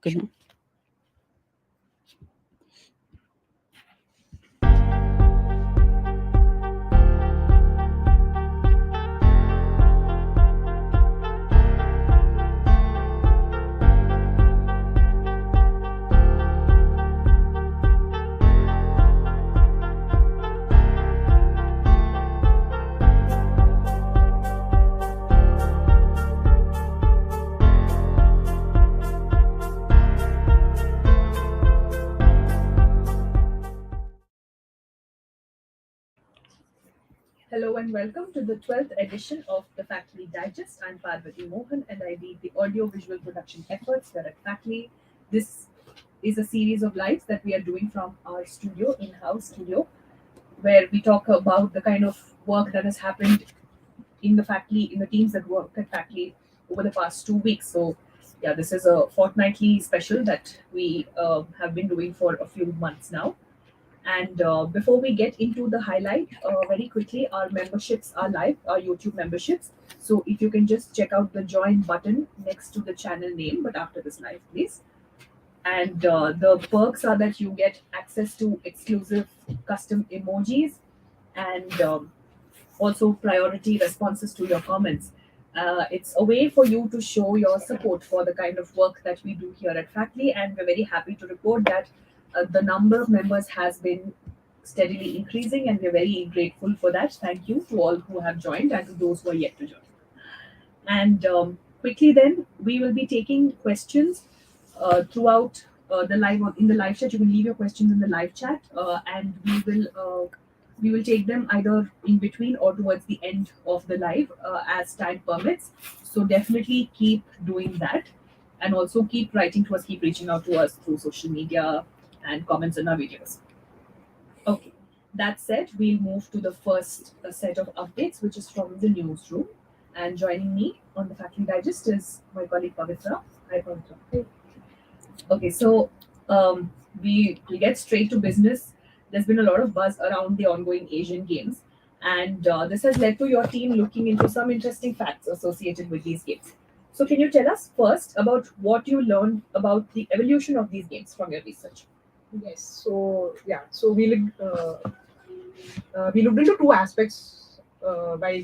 Okay. No? Hello and welcome to the 12th edition of the Faculty Digest. I'm Parvati Mohan and I lead the audio visual production efforts here at Faculty. This is a series of lives that we are doing from our studio, in house studio, where we talk about the kind of work that has happened in the faculty, in the teams that work at faculty over the past 2 weeks. So, yeah, this is a fortnightly special that we have been doing for a few months now. And before we get into the highlight, very quickly, our memberships are live, our YouTube memberships. So if you can just check out the join button next to the channel name, but after this live, please. And the perks are that you get access to exclusive custom emojis and also priority responses to your comments. It's a way for you to show your support for the kind of work that we do here at Faculty, and we're very happy to report that the number of members has been steadily increasing, and we're very grateful for that. Thank you to all who have joined and to those who are yet to join. And quickly, then we will be taking questions throughout the live in the live chat. You can leave your questions in the live chat, and we will take them either in between or towards the end of the live as time permits. So definitely keep doing that, and also keep writing to us, keep reaching out to us through social media and comments on our videos. Okay. That said, we'll move to the first set of updates, which is from the newsroom. And joining me on the Faculty Digest is my colleague Pavitra. Hi, Pavitra. Hey. Okay, so we get straight to business. There's been a lot of buzz around the ongoing Asian Games, and this has led to your team looking into some interesting facts associated with these games. So, can you tell us first about what you learned about the evolution of these games from your research? Yes. So we looked into two aspects while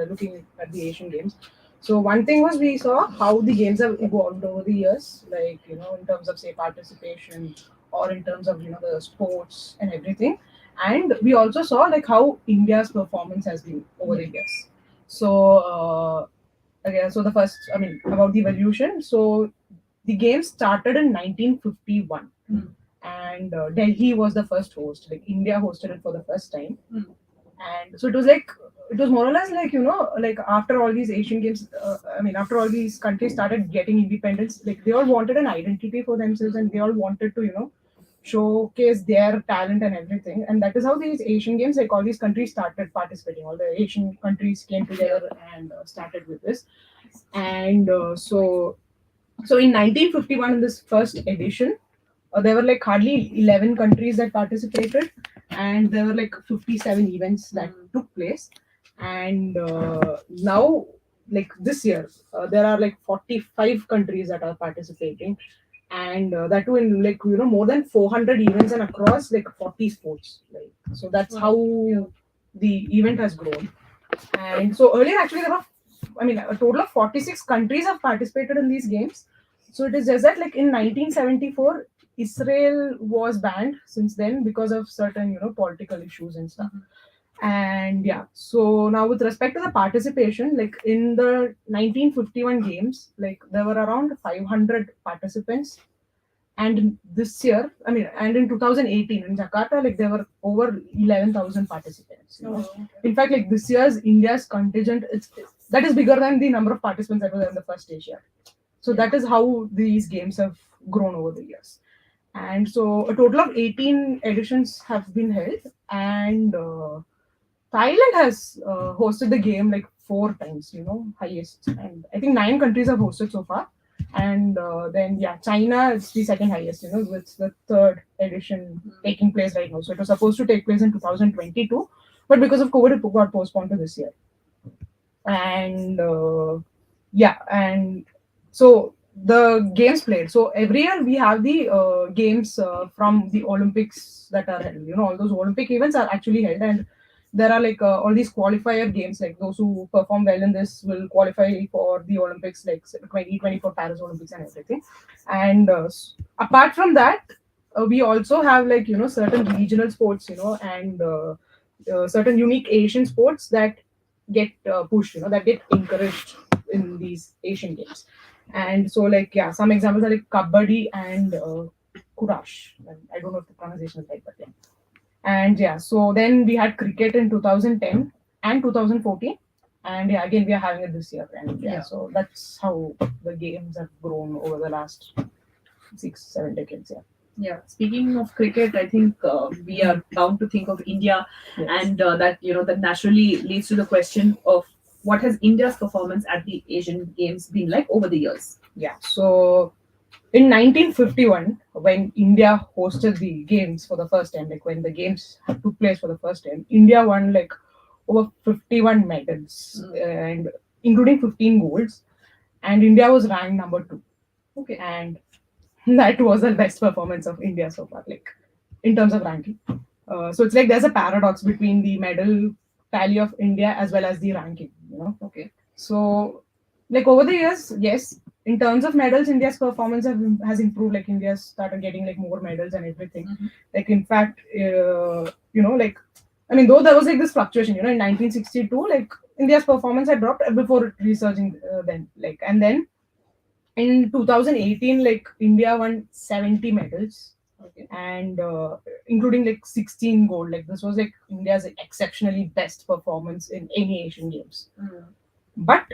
looking at the Asian Games. So one thing was we saw how the games have evolved over the years, like in terms of say participation or in terms of the sports and everything. And we also saw like how India's performance has been over the years. So so the first, I mean, about the evolution. So the game started in 1951 and Delhi was the first host. Like India hosted it for the first time, and so it was more or less like like after all these Asian games, after all these countries started getting independence, like they all wanted an identity for themselves, and they all wanted to showcase their talent and everything, and that is how these Asian games, like all these countries started participating. All the Asian countries came together and started with this, and so in 1951 in this first edition there were like hardly 11 countries that participated, and there were like 57 events that took place. And now, like this year, there are like 45 countries that are participating, and that too in like more than 400 events and across like 40 sports. Like so, that's how the event has grown. And so earlier, actually, there were, a total of 46 countries have participated in these games. So it is just that, like in 1974, Israel was banned since then because of certain, political issues and stuff. And yeah, so now with respect to the participation, like in the 1951 games, like there were around 500 participants. And this year, and in 2018 in Jakarta, like there were over 11,000 participants. In fact, like this year's India's contingent, that is bigger than the number of participants that were in the first Asia. So that is how these games have grown over the years. And so a total of 18 editions have been held, and Thailand has hosted the game like 4 times, highest. And I think 9 countries have hosted so far. And then, yeah, China is the second highest, it's the third edition taking place right now. So it was supposed to take place in 2022, but because of COVID, it got postponed to this year. And yeah, and so the games played. So every year we have the games from the Olympics that are held. All those Olympic events are actually held, and there are like all these qualifier games. Like those who perform well in this will qualify for the Olympics, like 2024 Paris Olympics and everything. And apart from that, we also have like certain regional sports, and certain unique Asian sports that get pushed, that get encouraged in these Asian games. And so, like, yeah, some examples are like kabaddi and kurash. I don't know if the pronunciation is right, but yeah. And yeah, so then we had cricket in 2010 and 2014. And yeah, again, we are having it this year. And yeah, Yeah. so that's how the games have grown over the last 6, 7 decades. Yeah. Yeah, speaking of cricket, I think we are bound to think of India, Yes. and that naturally leads to the question of what has India's performance at the Asian Games been like over the years? Yeah. So in 1951, when India hosted the games for the first time, like when the games took place for the first time, India won like over 51 medals, and including 15 golds, and India was ranked number two. Okay. And that was the best performance of India so far, like in terms of ranking. So it's like there's a paradox between the medal tally of India as well as the ranking. Okay. So, like over the years, yes, in terms of medals, India's performance has improved. Like India started getting like more medals and everything. Like in fact, like I mean, though there was like this fluctuation, in 1962, like India's performance had dropped before resurging then. Like and then in 2018, like India won 70 medals. Okay. And including like 16 gold. Like this was like India's exceptionally best performance in any Asian Games. But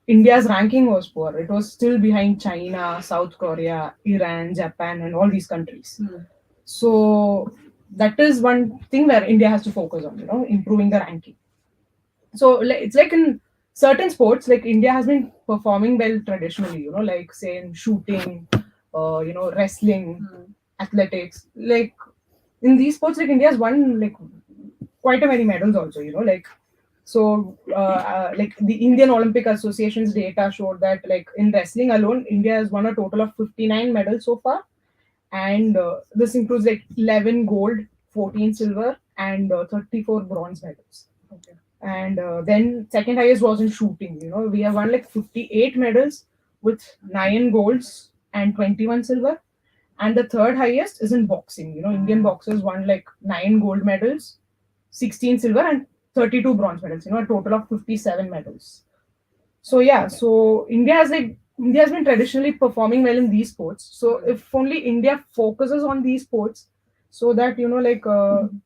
India's ranking was poor. It was still behind China, South Korea, Iran, Japan, and all these countries. So that is one thing where India has to focus on, improving the ranking. So it's like in certain sports, like India has been performing well traditionally, like say in shooting, wrestling, athletics. Like in these sports, like India has won like quite a many medals also, like so, like the Indian Olympic Association's data showed that, like in wrestling alone, India has won a total of 59 medals so far, and this includes like 11 gold, 14 silver, and 34 bronze medals. Okay. And then second highest was in shooting. We have won like 58 medals with 9 golds and 21 silver, and the third highest is in boxing. Indian boxers won like 9 gold medals, 16 silver, and 32 bronze medals, a total of 57 medals. So yeah, so India has been traditionally performing well in these sports. So if only India focuses on these sports, so that like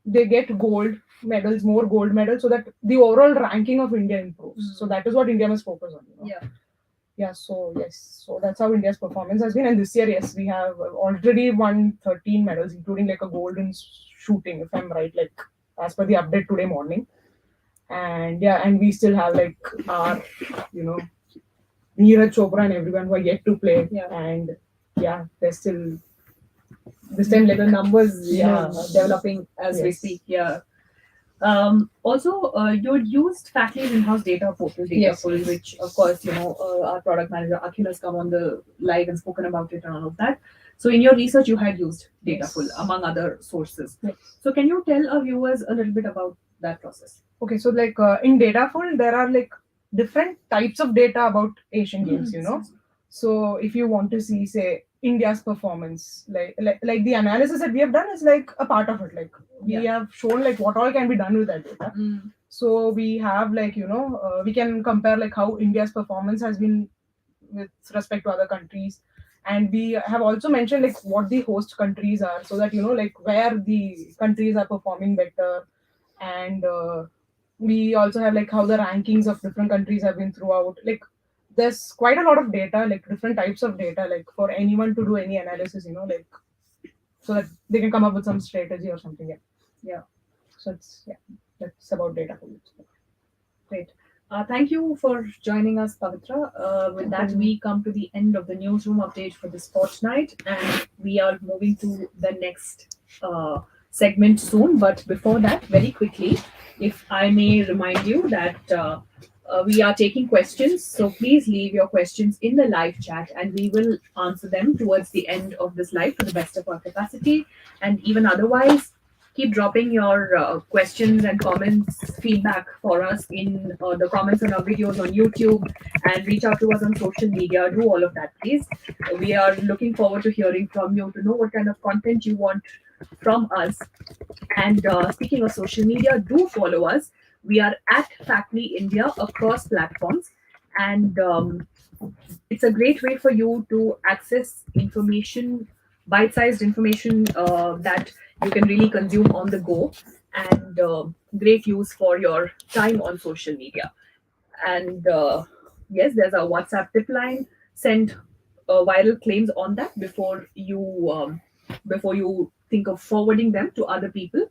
they get gold medals, more gold medals, so that the overall ranking of India improves. So that is what India must focus on. Yeah. Yeah, so yes, so that's how India's performance has been. And this year, yes, we have already won 13 medals, including like a gold in shooting, if I'm right, like as per the update today morning. And yeah, and we still have like our, Neeraj Chopra and everyone who are yet to play. Yeah. And yeah, they're still this time like The numbers, Yeah. developing as we Yes. speak. Yeah. Also, you used Factly's in-house data portal, Yes, Dataful, yes. which, of course, our product manager Akhil has come on the live and spoken about it and all of that. So, in your research, you had used Dataful Yes. among other sources. Yes. So, can you tell our viewers a little bit about that process? Okay, so like in Dataful, there are like different types of data about Asian Games, So if you want to see, say, India's performance, like the analysis that we have done is like a part of it. Like we have shown like what all can be done with that data. So we have like we can compare like how India's performance has been with respect to other countries, and we have also mentioned like what the host countries are, so that like where the countries are performing better, and we also have like how the rankings of different countries have been throughout. Like there's quite a lot of data, like different types of data, like for anyone to do any analysis, like so that they can come up with some strategy or something. Yeah. So that's about data. Great. Thank you for joining us, Pavitra. With that, we come to the end of the newsroom update for this fortnight, and we are moving to the next segment soon. But before that, very quickly, if I may remind you that We are taking questions, so please leave your questions in the live chat and we will answer them towards the end of this live to the best of our capacity. And even otherwise, keep dropping your questions and comments, feedback for us in the comments on our videos on YouTube, and reach out to us on social media. Do all of that, please. We are looking forward to hearing from you to know what kind of content you want from us. And speaking of social media, do follow us. We are at Factly India across platforms. And it's a great way for you to access information, bite sized information that you can really consume on the go, and great use for your time on social media. And yes, there's a WhatsApp tip line. Send viral claims on that before you think of forwarding them to other people.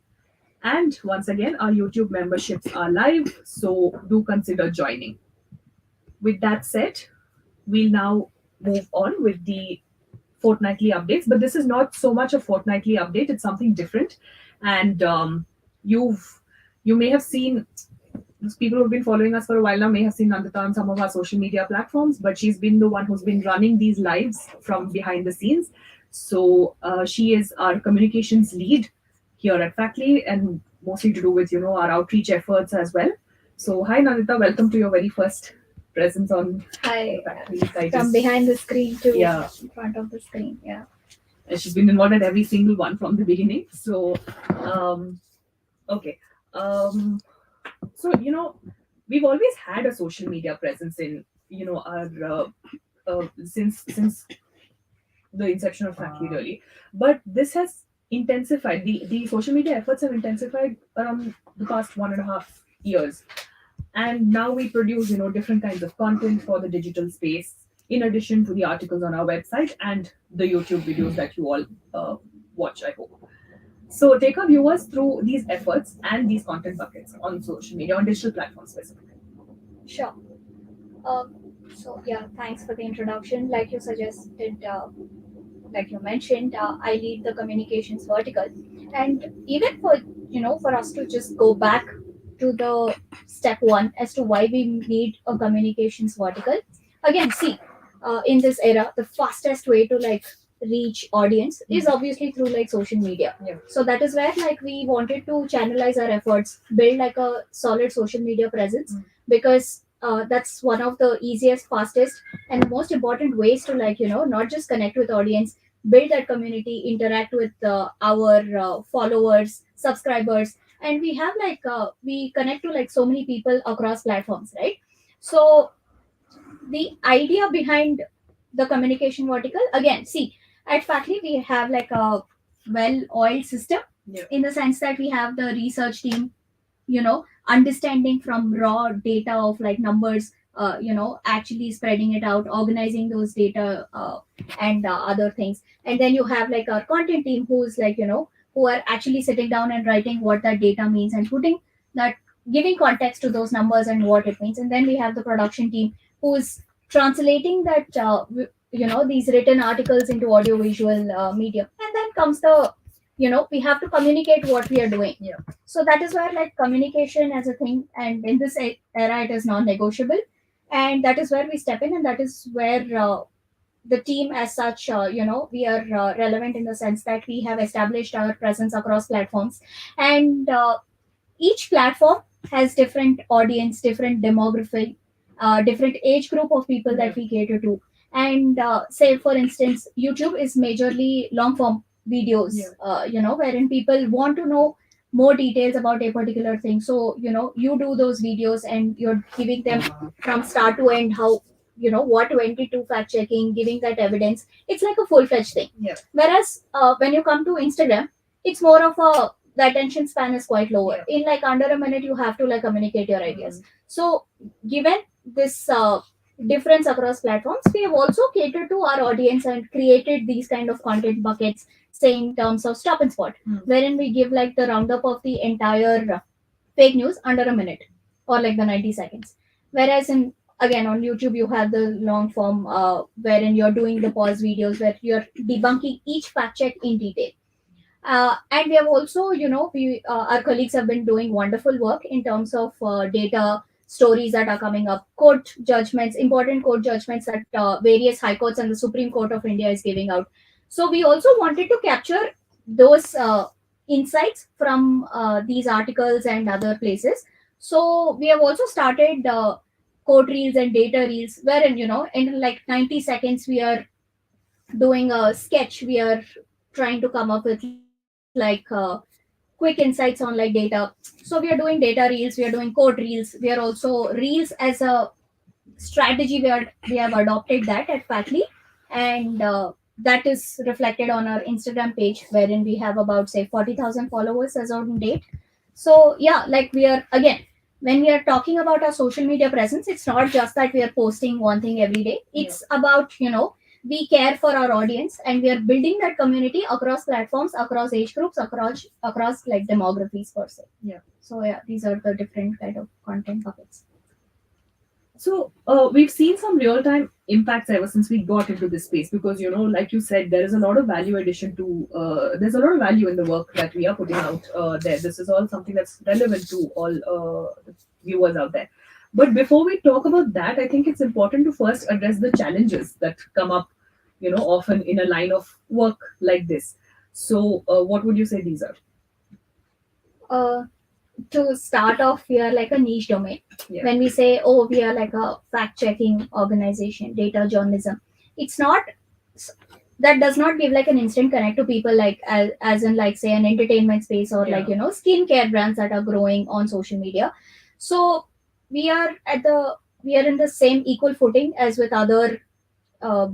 And once again, our YouTube memberships are live, so do consider joining. With that said, we'll now move on with the fortnightly updates. But this is not so much a fortnightly update; it's something different. And you've you may have seen, those people who've been following us for a while now may have seen Nandita on some of our social media platforms, but she's been the one who's been running these lives from behind the scenes. So she is our communications lead here at Factly, and mostly to do with our outreach efforts as well. So hi Nandita, welcome to your very first presence on Hi, Factly from Digest. behind the screen to Yeah, in front of the screen. Yeah, and she's been involved at every single one from the beginning. So okay. Um, so we've always had a social media presence in our since the inception of Factory, really. But this has intensified. The social media efforts have intensified around the past 1.5 years, and now we produce different kinds of content for the digital space, in addition to the articles on our website and the YouTube videos that you all watch, I hope. So take our viewers through these efforts and these content buckets on social media, on digital platforms specifically. sure. Um, so yeah, thanks for the introduction. Like you suggested, like you mentioned, I lead the communications vertical, and even for us to just go back to the step one as to why we need a communications vertical. Again, see, in this era, the fastest way to like reach audience is obviously through like social media. Yeah. So that is where like we wanted to channelize our efforts, build like a solid social media presence, because that's one of the easiest, fastest, and most important ways to like not just connect with audience, build that community, interact with our followers, subscribers, and we have like we connect to like so many people across platforms, right? So the idea behind the communication vertical, again, see, at Factly we have like a well-oiled system. Yeah. In the sense that we have the research team, understanding from raw data of like numbers, actually spreading it out, organizing those data, and other things. And then you have like our content team who's like who are actually sitting down and writing what that data means and putting that, giving context to those numbers and what it means. And then we have the production team who's translating that these written articles into audio visual medium. And then comes the, we have to communicate what we are doing. Yeah. So that is where like communication as a thing, and in this era it is non-negotiable. And that is where we step in, and that is where the team as such, we are relevant in the sense that we have established our presence across platforms. And each platform has different audience, different demographic, different age group of people that we cater to. And say for instance, YouTube is majorly long form videos, wherein people want to know more details about a particular thing. So you do those videos and you're giving them from start to end how, what went into fact checking, giving that evidence. It's like a full fledged thing. Yeah. Whereas when you come to Instagram, it's more of a, the attention span is quite lower. Yeah. In like under a minute you have to like communicate your ideas. So given this difference across platforms, we have also catered to our audience and created these kind of content buckets, say in terms of stop and spot, wherein we give like the roundup of the entire fake news under a minute, or like the 90 seconds. Whereas in, again, on YouTube you have the long form, wherein you're doing the pause videos where you're debunking each fact check in detail. And we have also, our colleagues have been doing wonderful work in terms of data stories that are coming up, court judgments, important court judgments that various high courts and the Supreme Court of India is giving out. So we also wanted to capture those insights from these articles and other places. So we have also started code reels and data reels, wherein in like 90 seconds we are doing a sketch. We are trying to come up with quick insights on like data. So we are doing data reels, we are doing code reels, we are also reels as a strategy. We have adopted that at Fatly, and that is reflected on our Instagram page, wherein we have about say 40,000 followers as on date. So yeah, like we are again, when we are talking about our social media presence, it's not just that we are posting one thing every day. It's about we care for our audience, and we are building that community across platforms, across age groups, across like demographies per se. Yeah. So yeah, these are the different kind of content buckets. So we've seen some real-time impacts ever since we got into this space, because like you said, there is a lot of value addition to. There's a lot of value in the work that we are putting out there. This is all something that's relevant to all the viewers out there. But before we talk about that, I think it's important to first address the challenges that come up, often in a line of work like this. So, what would you say these are? Uh, to start off, we are like a niche domain. Yeah. When we say, oh, we are like a fact checking organization, data journalism, it's not, that does not give like an instant connect to people, like as in like say an entertainment space, or like skincare brands that are growing on social media. So we are we are in the same equal footing as with other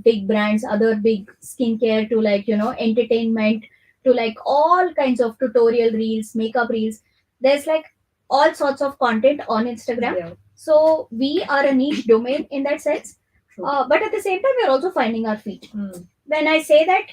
big brands, other big skincare, to like entertainment, to like all kinds of tutorial reels, makeup reels. There's like all sorts of content on Instagram. Yeah. So we are a niche domain in that sense. True. But at the same time, we're also finding our feet. Mm. When I say that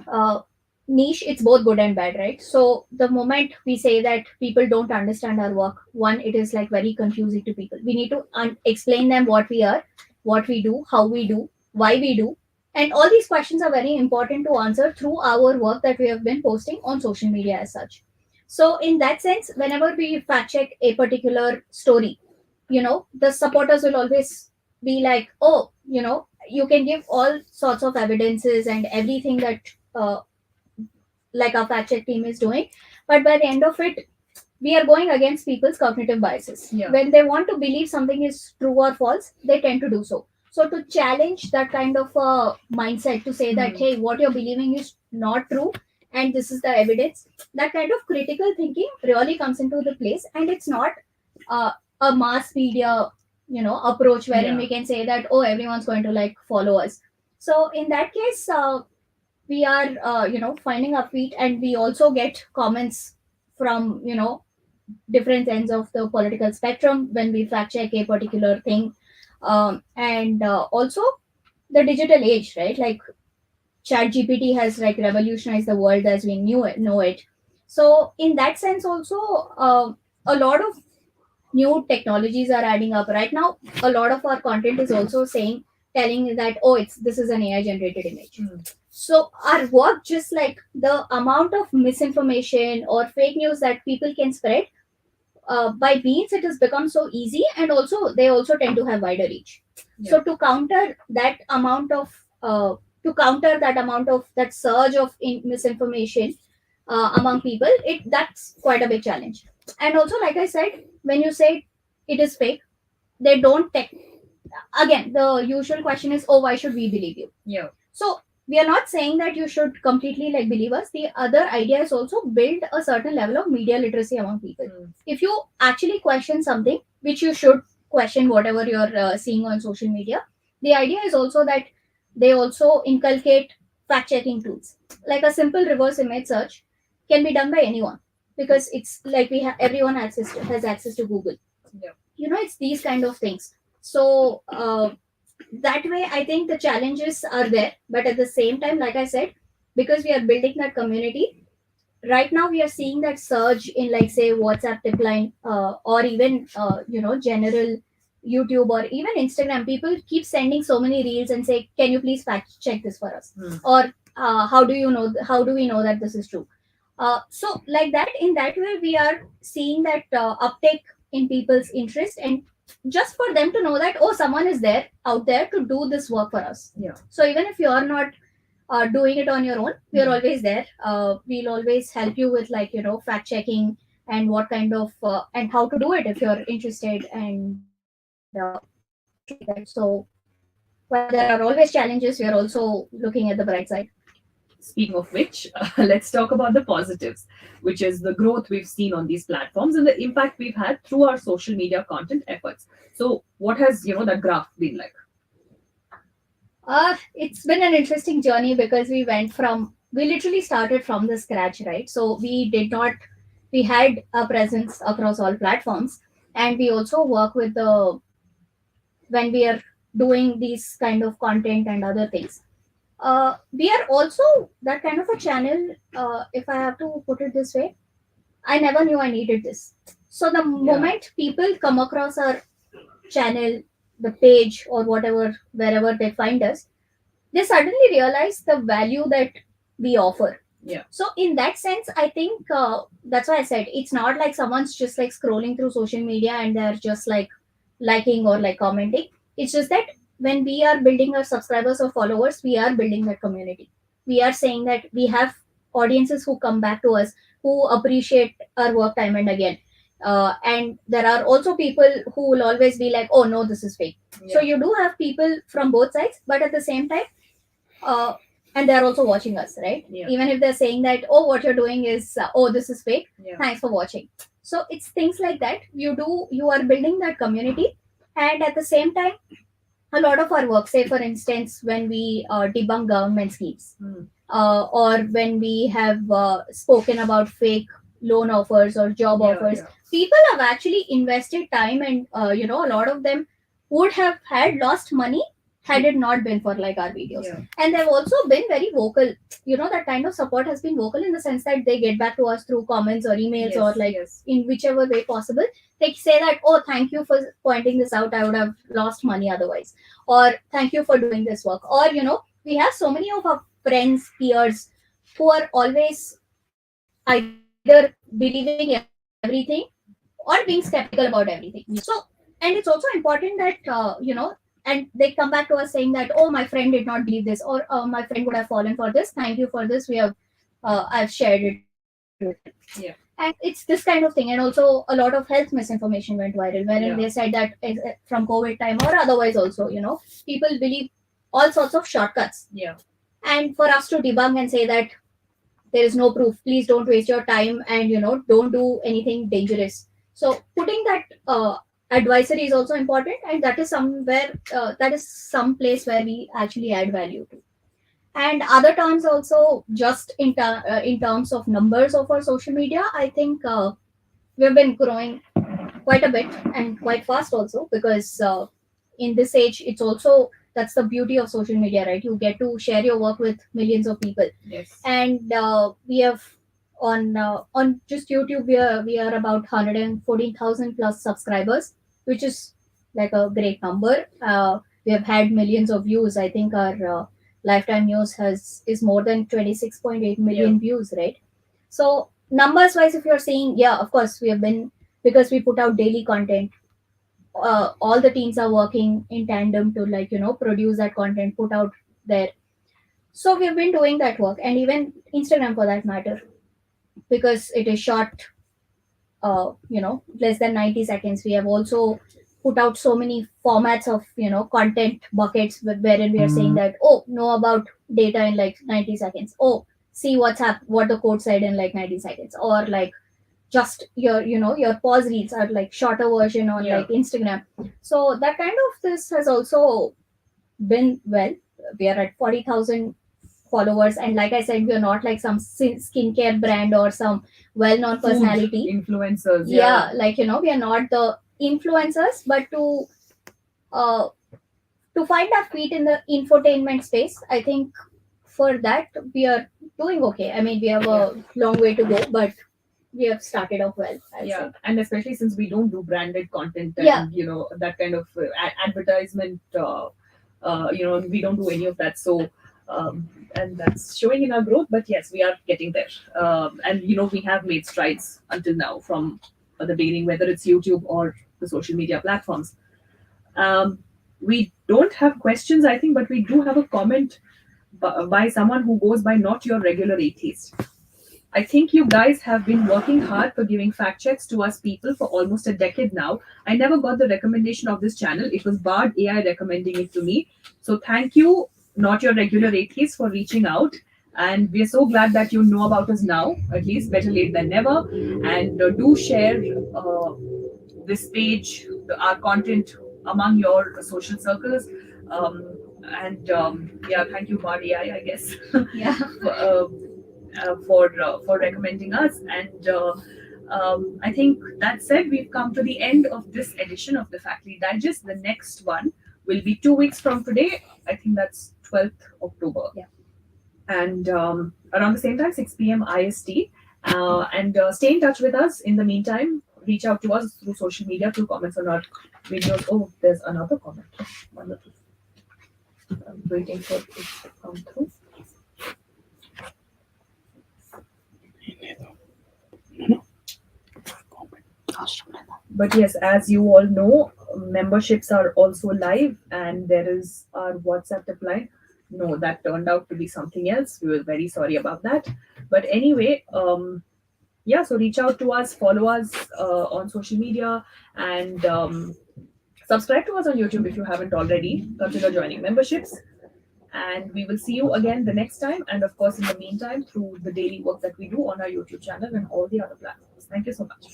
uh, niche, it's both good and bad, right? So the moment we say that people don't understand our work, one, it is like very confusing to people. We need to explain them what we are, what we do, how we do, why we do, and all these questions are very important to answer through our work that we have been posting on social media as such. So in that sense, whenever we fact check a particular story, the supporters will always be like, oh, you can give all sorts of evidences and everything that uh, like our fact check team is doing, but by the end of it, we are going against people's cognitive biases. Yeah. When they want to believe something is true or false, they tend to do so. So to challenge that kind of mindset, to say that hey, what you're believing is not true, and this is the evidence, that kind of critical thinking really comes into the place, and it's not uh, a mass media approach wherein we can say that, oh, everyone's going to like follow us. So in that case, we are finding our feet, and we also get comments from different ends of the political spectrum when we fact check a particular thing. And also the digital age, right? Like chat gpt has like revolutionized the world as we know it. So in that sense also, a lot of new technologies are adding up right now. A lot of our content is also telling that, oh, it's this is an AI generated image. So our work, just like the amount of misinformation or fake news that people can spread, by means it has become so easy, and also they also tend to have wider reach. So to counter that amount of that surge of misinformation among people, that's quite a big challenge. And also, like I said, when you say it is fake, they don't again, the usual question is, oh, why should we believe you? Yeah. So we are not saying that you should completely like believe us. The other idea is also build a certain level of media literacy among people. If you actually question something, which you should question whatever you're seeing on social media, the idea is also that they also inculcate fact checking tools. Like a simple reverse image search can be done by anyone, because it's like everyone has access to Google. Yeah. It's these kind of things. So that way, I think the challenges are there, but at the same time, like I said, because we are building that community right now, we are seeing that surge in like say WhatsApp tip line, or even general YouTube or even Instagram. People keep sending so many reels and say, can you please fact check this for us? Or how do we know that this is true? So like that, in that way, we are seeing that uptake in people's interest, and just for them to know that, oh, someone is there out there to do this work for us. Yeah. So even if you're not doing it on your own, we're Mhm. always there. We'll always help you with, like, fact checking and what kind of and how to do it if you're interested, and things like that. So while there are always challenges, we are also looking at the bright side. Speaking of which, let's talk about the positives, which is the growth we've seen on these platforms and the impact we've had through our social media content efforts. So, what has that graph been like? It's been an interesting journey because we literally started from the scratch, right? So we had a presence across all platforms, and we also work with when we are doing these kind of content and other things. We are also that kind of a channel, if I have to put it this way. I never knew I needed this. So the Yeah. moment people come across our channel, the page, or whatever, wherever they find us, they suddenly realize the value that we offer. Yeah. So in that sense, I think that's why I said it's not like someone's just like scrolling through social media and they're just like liking or like commenting. It's just that when we are building our subscribers or followers, we are building that community. We are saying that we have audiences who come back to us, who appreciate our work time and again. And there are also people who will always be like, oh no, this is fake. So Yeah. you do have people from both sides, but at the same time, uh, and they're also watching us, right? Yeah. Even if they're saying that, oh, what you're doing is, oh, this is fake. Yeah. Thanks for watching. So it's things like that. You are building that community, and at the same time, a lot of our work, say for instance, when we debunk government schemes, Mm. or when we have spoken about fake loan offers or job Yeah, offers, yeah. people have actually invested time, and a lot of them would have had lost money had it not been for like our videos. Yeah. And they've also been very vocal. That kind of support has been vocal in the sense that they get back to us through comments or emails, Yes, or like yes. in whichever way possible. They say that, oh, thank you for pointing this out, I would have lost money otherwise, or thank you for doing this work, or we have so many of our friends, peers, who are always either believing everything or being skeptical about everything. So, and it's also important that, and they come back to us saying that, oh, my friend did not believe this, or my friend would have fallen for this. Thank you for this. I've shared it with him. Yeah. And it's this kind of thing. And also, a lot of health misinformation went viral, wherein they Yeah. said that from COVID time or otherwise also, people believe all sorts of shortcuts. Yeah. And for us to debunk and say that there is no proof, please don't waste your time, and don't do anything dangerous. So putting that advisory is also important, and that is somewhere, that is some place where we actually add value to. And other terms also, just in terms of numbers of our social media, I think we've been growing quite a bit and quite fast also, because in this age, it's also, that's the beauty of social media, right? You get to share your work with millions of people. Yes. And we have on just YouTube, we are about 114,000 plus subscribers, which is like a great number. We have had millions of views. I think our lifetime views has is more than 26.8 million views, right? So numbers wise, if you're saying, yeah, of course we have been, because we put out daily content. All the teams are working in tandem to, like, produce that content, put out there. So we've been doing that work, and even Instagram for that matter, because it is short, less than 90 seconds. We have also put out so many formats of, content buckets, wherein we are saying that, oh, know about data in like 90 seconds. Oh, see what the code said in like 90 seconds, or like just your pause reels are like shorter version on Yeah. like Instagram. So that kind of this has also been well. We are at 40,000 followers, and like I said, we're not like some skincare brand or some well-known Food personality. influencers. Yeah, like, we are not the influencers, but uh to find our feet in the infotainment space, I think for that we are doing okay. I mean, we have a long way to go, but we have started off well, I'll Yeah, say. and especially since we don't do branded content and Yeah. that kind of advertisement. We don't do any of that. So. And that's showing in our growth, but yes, we are getting there. And we have made strides until now from the dating, whether it's YouTube or the social media platforms. Um, we don't have questions, I think, but we do have a comment by someone who goes by Not Your Regular Atheist. I think you guys have been working hard for giving fact checks to us people for almost a decade now. I never got the recommendation of this channel. It was Bard AI recommending it to me. So thank you, Not Your Regular Atheist, for reaching out. And we are so glad that you know about us now, at least better late than never. And do share this page, our content among your social circles. Yeah, thank you, Bard AI, I guess. Yeah. uh, for recommending us. And I think that said, we've come to the end of this edition of the Faculty Digest. The next one will be 2 weeks from today. I think that's 12th October. Yeah. And around the same time, 6 p.m. IST. And stay in touch with us. In the meantime, reach out to us through social media, through comments on our videos. Oh, there's another comment. Wonderful. I'm waiting for it to come through. But yes, as you all know, memberships are also live, and there is our WhatsApp reply. No, that turned out to be something else. We were very sorry about that. But anyway, yeah, so reach out to us, follow us on social media, and subscribe to us on YouTube if you haven't already. Consider joining memberships. And we will see you again the next time. And of course, in the meantime, through the daily work that we do on our YouTube channel and all the other platforms. Thank you so much.